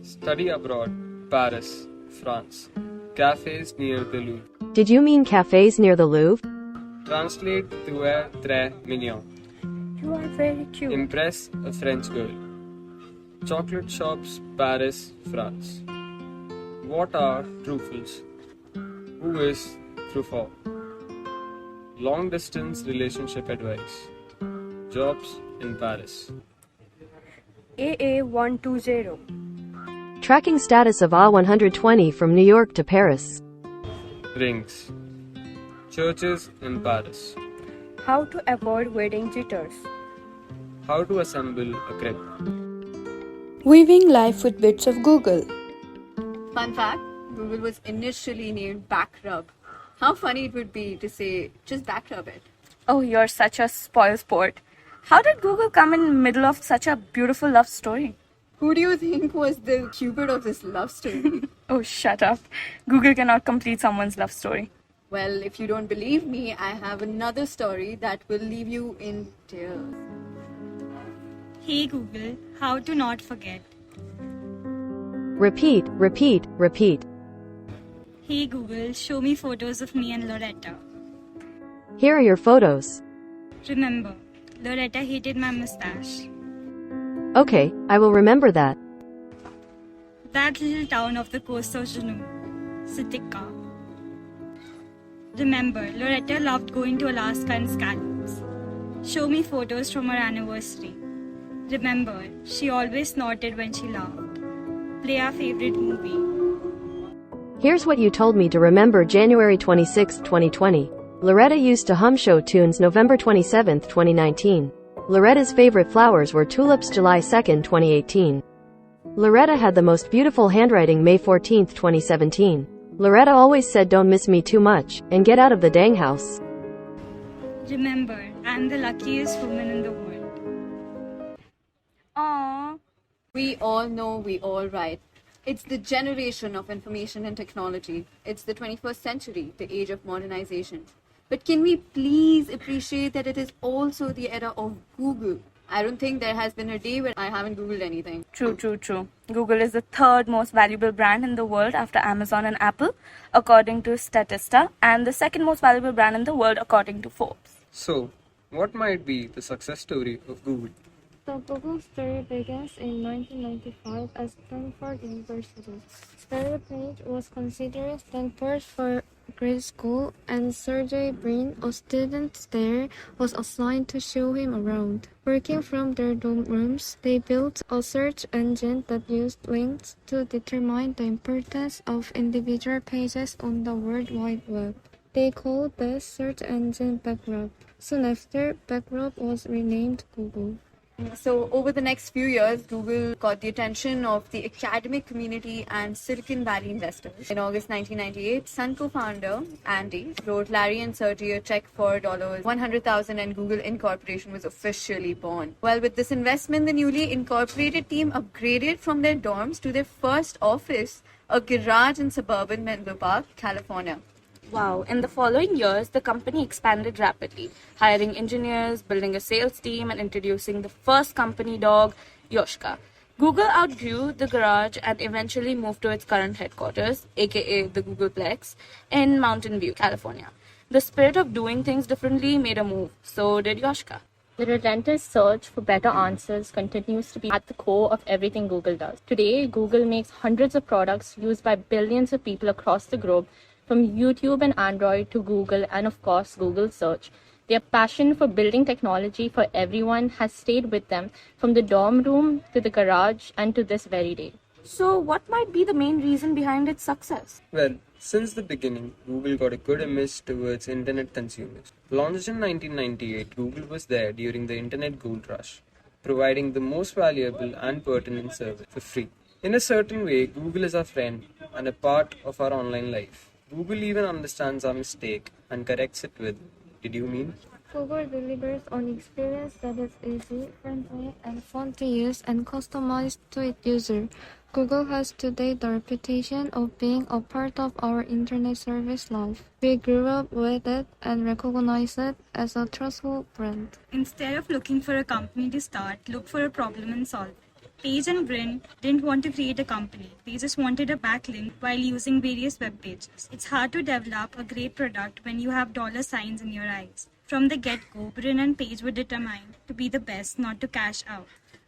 Study abroad, Paris, France. Cafes near the Louvre. Did you mean cafes near the Louvre? Translate tu es très mignon. You are very cute. Impress a French girl. Chocolate shops, Paris, France. What are truffles? Who is Truffaut? Long distance relationship advice. Jobs in Paris. AA120. Tracking status of A120 from New York to Paris. Rings. Churches in Paris. How to avoid wedding jitters. How to assemble a crepe. Weaving life with bits of Google. Fun fact, Google was initially named Backrub. How funny it would be to say, just backrub it. Oh, you're such a spoilsport. How did Google come in the middle of such a beautiful love story? Who do you think was the Cupid of this love story? Oh, shut up. Google cannot complete someone's love story. Well, if you don't believe me, I have another story that will leave you in tears. Hey Google, how to not forget? Repeat, repeat, repeat. Hey Google, show me photos of me and Loretta. Here are your photos. Remember, Loretta hated my mustache. Okay, I will remember that. That little town off the coast of Juneau, Sitka. Remember, Loretta loved going to Alaska and scallops. Show me photos from our anniversary. Remember, she always snorted when she laughed. Play our favorite movie. Here's what you told me to remember January 26, 2020. Loretta used to hum show tunes November 27, 2019. Loretta's favorite flowers were tulips July 2, 2018. Loretta had the most beautiful handwriting May 14, 2017. Loretta always said don't miss me too much, and get out of the dang house. Remember, I'm the luckiest woman in the world. Aww. We all know we all write. It's the generation of information and technology. It's the 21st century, the age of modernization. But can we please appreciate that it is also the era of Google? I don't think there has been a day where I haven't Googled anything. True. Google is the third most valuable brand in the world after Amazon and Apple, according to Statista, and the second most valuable brand in the world, according to Forbes. So, what might be the success story of Google? The Google story begins in 1995 at Stanford University. Larry Page was considered Stanford for grade school, and Sergey Brin, a student there, was assigned to show him around. Working from their dorm rooms, they built a search engine that used links to determine the importance of individual pages on the World Wide Web. They called the search engine Backrub. Soon after, Backrub was renamed Google. So over the next few years, Google got the attention of the academic community and Silicon Valley investors. In August 1998, Sun co-founder Andy wrote Larry and Sergey a check for $100,000 and Google Incorporation was officially born. Well, with this investment, the newly incorporated team upgraded from their dorms to their first office, a garage in suburban Menlo Park, California. Wow. In the following years, the company expanded rapidly, hiring engineers, building a sales team, and introducing the first company dog, Yoshka. Google outgrew the garage and eventually moved to its current headquarters, aka the Googleplex, in Mountain View, California. The spirit of doing things differently made a move. So did Yoshka. The relentless search for better answers continues to be at the core of everything Google does. Today, Google makes hundreds of products used by billions of people across the globe, from YouTube and Android to Google and of course Google Search. Their passion for building technology for everyone has stayed with them from the dorm room to the garage and to this very day. So what might be the main reason behind its success? Well, since the beginning, Google got a good image towards internet consumers. Launched in 1998, Google was there during the internet gold rush, providing the most valuable and pertinent service for free. In a certain way, Google is our friend and a part of our online life. Google even understands our mistake and corrects it with, "Did you mean?" Google delivers an experience that is easy, friendly, and fun to use and customized to its user. Google has today the reputation of being a part of our internet service life. We grew up with it and recognize it as a trustful brand. Instead of looking for a company to start, look for a problem and solve it. Page and Brin didn't want to create a company. They just wanted a backlink while using various web pages. It's hard to develop a great product when you have dollar signs in your eyes. From the get-go, Brin and Page were determined to be the best, not to cash out.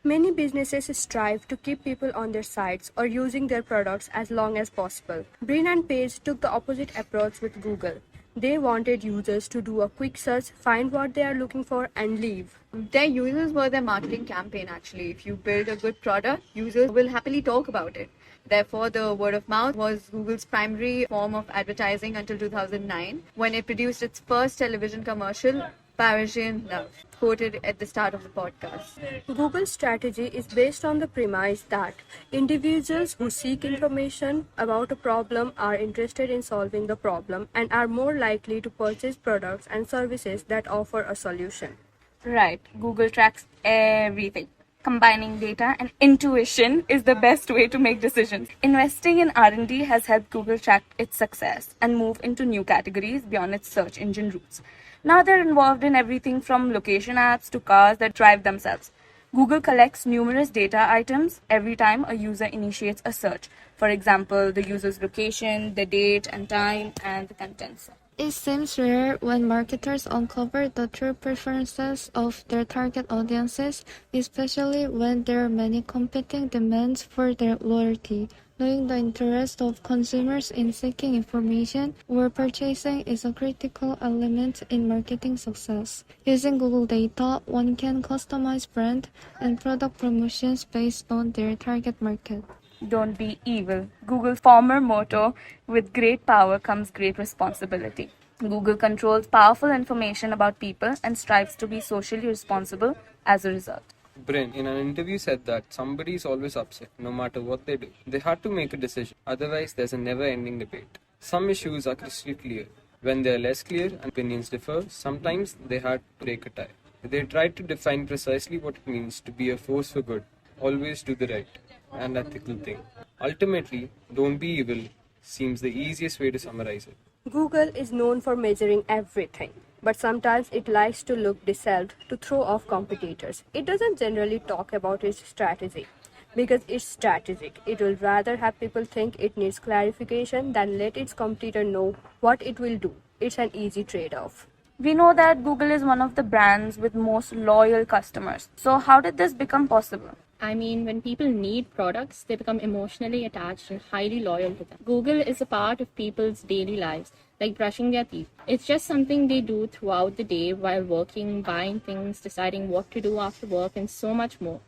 Many businesses strive to keep people on their sites or using their products as long as possible. Brin and Page took the opposite approach with Google. They wanted users to do a quick search, find what they are looking for, and leave. Their users were their marketing campaign actually. If you build a good product, users will happily talk about it. Therefore, the word of mouth was Google's primary form of advertising until 2009, when it produced its first television commercial, Parisian Love, quoted at the start of the podcast. Google's strategy is based on the premise that individuals who seek information about a problem are interested in solving the problem and are more likely to purchase products and services that offer a solution. Right, Google tracks everything. Combining data and intuition is the best way to make decisions. Investing in R&D has helped Google track its success and move into new categories beyond its search engine roots. Now they're involved in everything from location apps to cars that drive themselves. Google collects numerous data items every time a user initiates a search. For example, the user's location, the date and time, and the contents. It seems rare when marketers uncover the true preferences of their target audiences, especially when there are many competing demands for their loyalty. Knowing the interest of consumers in seeking information or purchasing is a critical element in marketing success. Using Google data, one can customize brand and product promotions based on their target market. Don't be evil. Google's former motto, with great power comes great responsibility. Google controls powerful information about people and strives to be socially responsible as a result. Brin, in an interview, said that somebody is always upset, no matter what they do. They had to make a decision, otherwise, there's a never ending debate. Some issues are crystal clear. When they are less clear and opinions differ, sometimes they had to break a tie. They tried to define precisely what it means to be a force for good, always do the right and ethical thing. Ultimately, don't be evil seems the easiest way to summarize it. Google is known for measuring everything, but sometimes it likes to look deceived to throw off competitors. It doesn't generally talk about its strategy because it's strategic. It will rather have people think it needs clarification than let its competitor know what it will do. It's an easy trade-off. We know that Google is one of the brands with most loyal customers. So how did this become possible? I mean, when people need products, they become emotionally attached and highly loyal to them. Google is a part of people's daily lives, like brushing their teeth. It's just something they do throughout the day while working, buying things, deciding what to do after work, and so much more.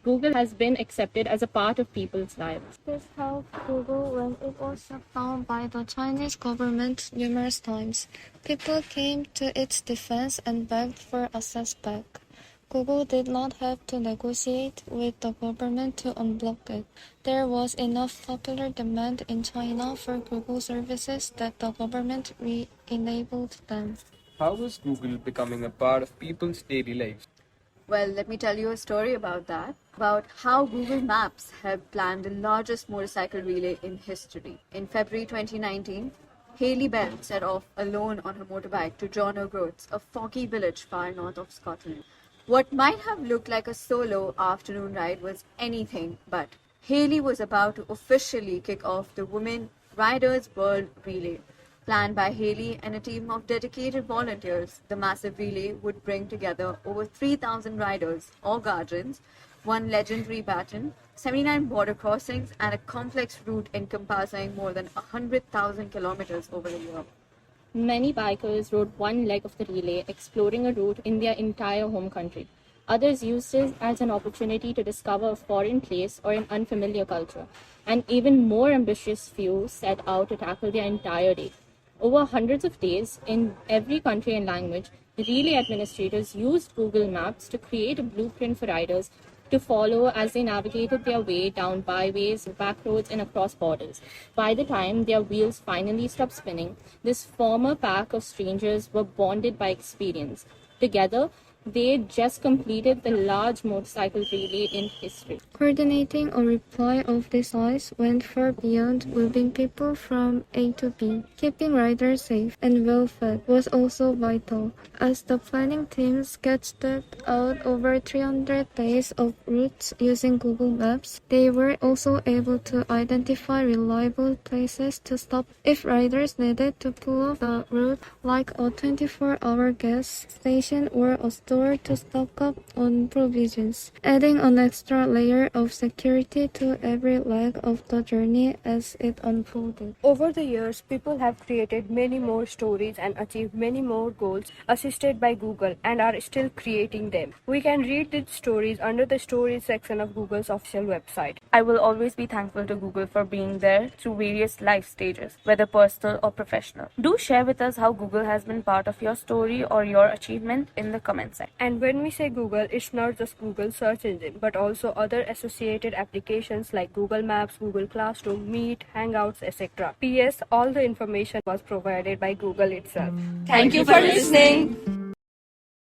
Google has been accepted as a part of people's lives. This helped Google when it was shut down by the Chinese government numerous times. People came to its defense and begged for access back. Google did not have to negotiate with the government to unblock it. There was enough popular demand in China for Google services that the government re-enabled them. How was Google becoming a part of people's daily lives? Well, let me tell you a story about that, about how Google Maps had planned the largest motorcycle relay in history. In February 2019, Hailey Bell set off alone on her motorbike to John O'Groats, a foggy village far north of Scotland. What might have looked like a solo afternoon ride was anything but. Hailey was about to officially kick off the Women Riders World Relay. Planned by Hailey and a team of dedicated volunteers, the massive relay would bring together over 3,000 riders or guardians, one legendary baton, 79 border crossings, and a complex route encompassing more than 100,000 kilometers over the year. Many bikers rode one leg of the relay, exploring a route in their entire home country. Others used it as an opportunity to discover a foreign place or an unfamiliar culture. And even more ambitious few set out to tackle their entire day. Over hundreds of days, in every country and language, the relay administrators used Google Maps to create a blueprint for riders to follow as they navigated their way down byways, back roads, and across borders. By the time their wheels finally stopped spinning, this former pack of strangers were bonded by experience. Together, They just completed the large motorcycle relay in history. Coordinating a reply of this size went far beyond moving people from A to B. Keeping riders safe and well fed was also vital, as the planning team sketched out over 300 days of routes using Google Maps. They were also able to identify reliable places to stop if riders needed to pull off the route, like a 24-hour gas station or a store to stock up on provisions, adding an extra layer of security to every leg of the journey as it unfolded. Over the years, people have created many more stories and achieved many more goals assisted by Google and are still creating them. We can read these stories under the stories section of Google's official website. I will always be thankful to Google for being there through various life stages, whether personal or professional. Do share with us how Google has been part of your story or your achievement in the comment section. And when we say Google, it's not just Google search engine, but also other associated applications like Google Maps, Google Classroom, Meet, Hangouts, etc. P.S. All the information was provided by Google itself. Thank you for listening.